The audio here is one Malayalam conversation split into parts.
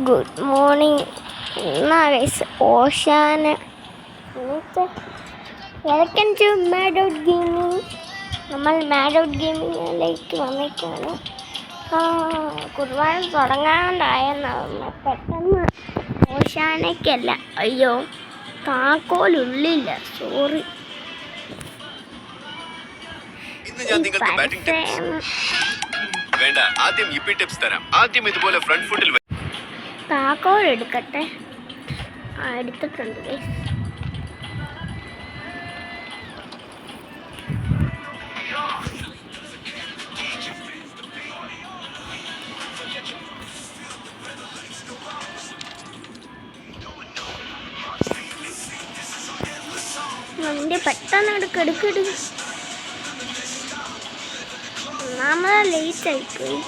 Good morning. എന്നാ ഗൈസ് ഓശാന welcome to mad out gaming. നമ്മൾ മാഡ് ഔട്ട് ഗെയിമിങ്ങിലേക്ക് വന്നിട്ടാണ്. കുർബാന തുടങ്ങാണ്ടായെന്ന് പെട്ടെന്ന് ഓശാനയ്ക്കല്ല, അയ്യോ താക്കോലുള്ളില്ല, സോറി. വേണ്ട, ആദ്യം ഇപ്പി ടിപ്സ് തരാം. ആദ്യം ഇതുപോലെ ഫ്രണ്ട് ഫുട്ടിൽ താക്കോൽ എടുക്കട്ടെ. എടുത്തിട്ടുണ്ട്. വണ്ടി പെട്ടെന്ന് എടുക്കെടുക്കെടു. ഒന്നാമത് ലേറ്റ് ആയിപ്പോയി.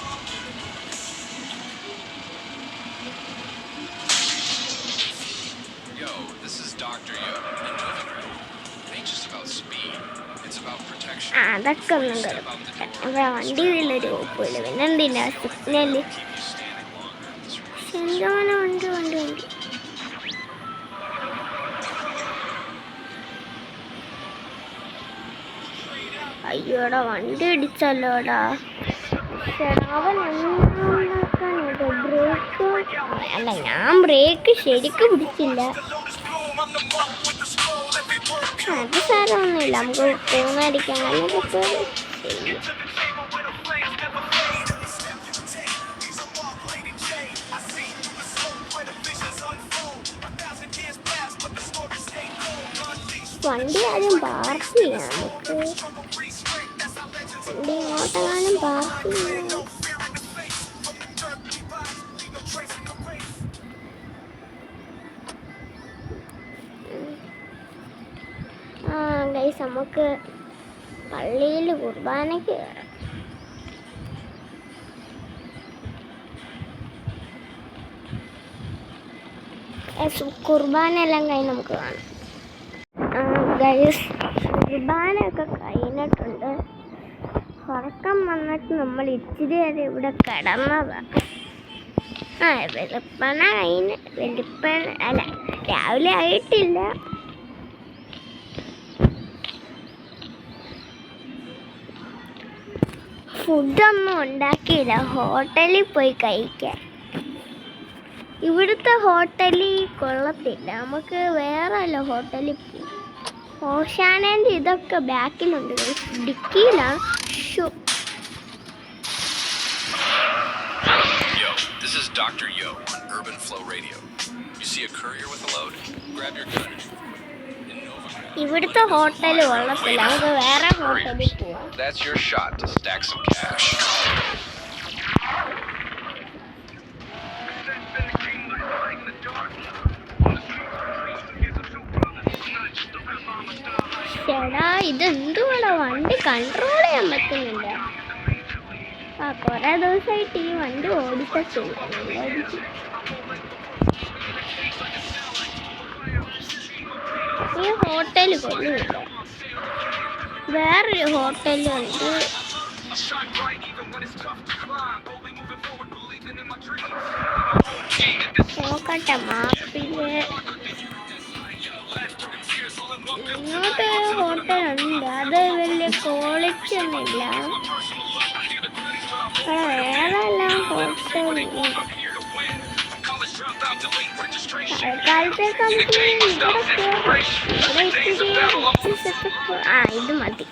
അതൊക്കെ ഒന്നും കിടക്കും. അവിടെ വണ്ടി വലിയൊരു കുഴപ്പമില്ല. പിന്നെ എന്തിനാ സിഗ്നല് ശരിയാണ്. വണ്ടി വണ്ടി വണ്ടി അയ്യോടാ, വണ്ടി ഇടിച്ചല്ലോടാ. അവൻ എന്താക്കാനോ ബ്രേക്ക് അല്ല, ഞാൻ ബ്രേക്ക് ശരിക്കും പിടിച്ചില്ല. അത് സാരമൊന്നുമില്ല, നമുക്ക് പോന്നടിക്കാൻ അങ്ങനെയൊക്കെ ചെയ്യും. വണ്ടി ആദ്യം പാർക്ക് ചെയ്യാം. നമുക്ക് വണ്ടി ഇങ്ങോട്ടെങ്ങാനും പാർക്ക് ചെയ്യാം. ഗൈസ്, നമുക്ക് പള്ളിയിൽ കുർബാനയ്ക്ക് കയറാം. കുർബാനയെല്ലാം കഴിഞ്ഞ് നമുക്ക് കാണാം. ഗൈസ്, കുർബാനയൊക്കെ കഴിഞ്ഞിട്ടുണ്ട്. ഉറക്കം വന്നിട്ട് നമ്മൾ ഇച്ചിരി വരെ ഇവിടെ കിടന്നതാണ്. വെളുപ്പണ കഴിഞ്ഞ് വെളുപ്പണ അല്ല, രാവിലെ ആയിട്ടില്ല. ഫുഡൊന്നും ഉണ്ടാക്കിയില്ല, ഹോട്ടലിൽ പോയി കഴിക്കാൻ. ഇവിടുത്തെ ഹോട്ടലിൽ കൊള്ളത്തില്ല, നമുക്ക് വേറെ അല്ല ഹോട്ടലിൽ പോയി. ഓശാനേൻ്റെ ഇതൊക്കെ ബാക്കിലുണ്ട്, ഡിക്കിയിലാണ്. This is Dr. Yo on Urban Flow Radio. You see a courier with a load? Grab your gun. ഇവിടുത്തെ ഹോട്ടൽ കൊള്ളത്തില്ല, നമുക്ക് വേറെ ഹോട്ടലിൽ പോവാം. That's your shot to stack some cash. ചേടാ, ഇതെന്തുവാടാ, വണ്ടി കൺട്രോൾ ചെയ്യാൻ പറ്റുന്നില്ല. കുറെ ദിവസമായിട്ട് ഈ വണ്ടി ഓടിച്ചിട്ടില്ല. ഈ ഹോട്ടൽ കൊള്ളില്ല, വേറൊരു ഹോട്ടലുണ്ട്. നോക്കട്ടെ മാപ്പില്. ഇങ്ങോട്ട് ഹോട്ടലുണ്ട്, അത് വലിയ ക്വാളിറ്റി ഒന്നുമില്ല. വേറെ എല്ലാം ഹോട്ടലുണ്ട്. ഇത് മതി.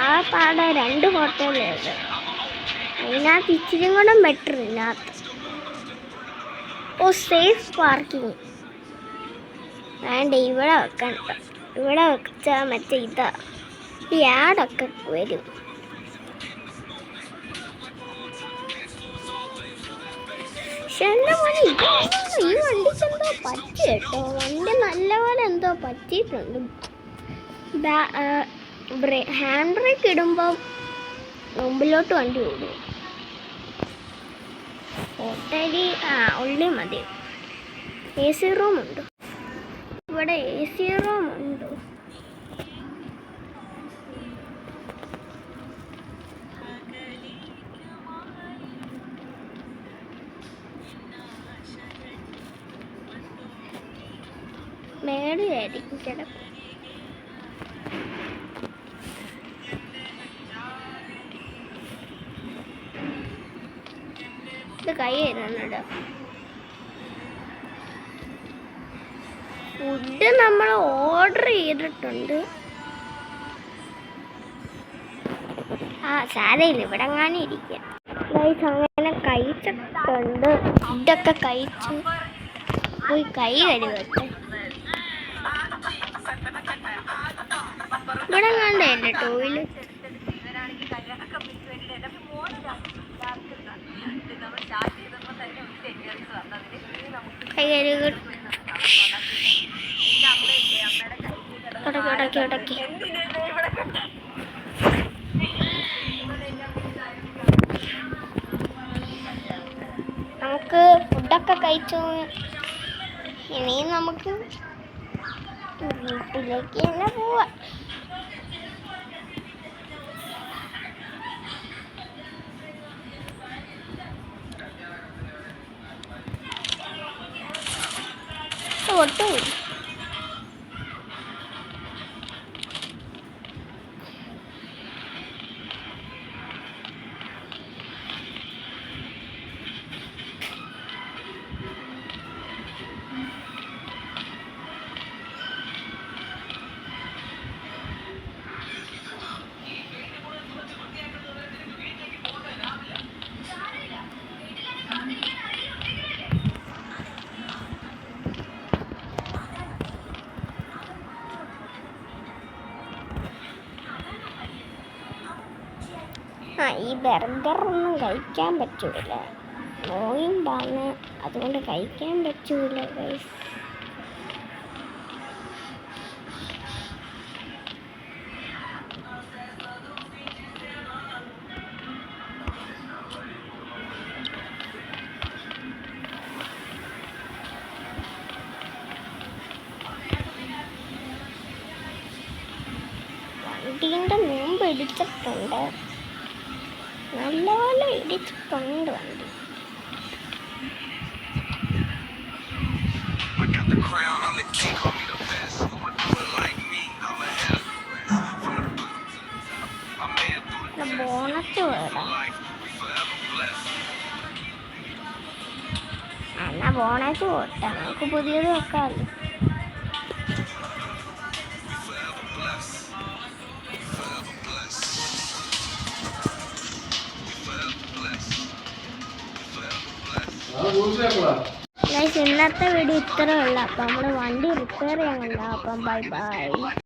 ആ പാടെ 2 ഹോട്ടലുണ്ട്, അതിനകത്ത് ഇച്ചിരി കൂടെ ബെറ്റർ. ഇതിനകത്ത് സേഫ് പാർക്കിങ് വേണ്ട. ഇവിടെ വെക്കണ്ട, ഇവിടെ വെച്ചാൽ മറ്റേ ഇതാ ഈ ആടൊക്കെ വരും. ഈ വണ്ടിക്ക് എന്തോ പറ്റി കേട്ടോ, വണ്ടി നല്ലപോലെ എന്തോ പറ്റിയിട്ടുണ്ട്. ഹാൻഡ് ബ്രേക്ക് ഇടുമ്പോൾ മുമ്പിലോട്ട് വണ്ടി ഓടും. ഹോട്ടലിൽ ഉള്ളി മതി. AC റൂമുണ്ട് ഇവിടെ, AC റൂമുണ്ട്. മേളിലായിരിക്കും കിടക്കും. ഇത് കൈ തരുന്നുണ്ട്. ഫുഡ് നമ്മൾ ഓർഡർ ചെയ്തിട്ടുണ്ട്. സാരയില്ല, ഇവിടെ എങ്ങാനും ഇരിക്കാം. അങ്ങനെ കഴിച്ചിട്ടുണ്ട്. ഫുഡൊക്കെ കഴിച്ചു. പോയി കൈ കഴുകട്ടെ. ഇവിടെ എങ്ങാണ്ടല്ലേ ടോയ്ലറ്റ്. കൈ കഴുകി ഉടക്കി. നമുക്ക് ഫുഡൊക്കെ കഴിച്ചു. ഇനിയും നമുക്ക് വീട്ടിലേക്ക് തന്നെ പോവാം. ഒട്ടും ഈ ബർഗറൊന്നും കഴിക്കാൻ പറ്റൂല. നോയിമ്പാണ്, അതുകൊണ്ട് കഴിക്കാൻ പറ്റൂല ഗൈസ്. വണ്ടീൻ്റെ മുമ്പ് ഇടിച്ചിട്ടുണ്ട്. നല്ലപോലെ ഇടിച്ചിട്ടുണ്ട് വണ്ടി. ബോണറ്റ് വേണം. എന്നാ ബോണറ്റ് പോട്ടെ, നമുക്ക് പുതിയത് വെക്കാമല്ലോ. ഇന്നത്തെ വീഡിയോ ഇത്രയേ ഉള്ളൂ. അപ്പം നമ്മൾ വണ്ടി റിപ്പയർ ചെയ്യാൻ കൊണ്ടാ. അപ്പം ബൈ.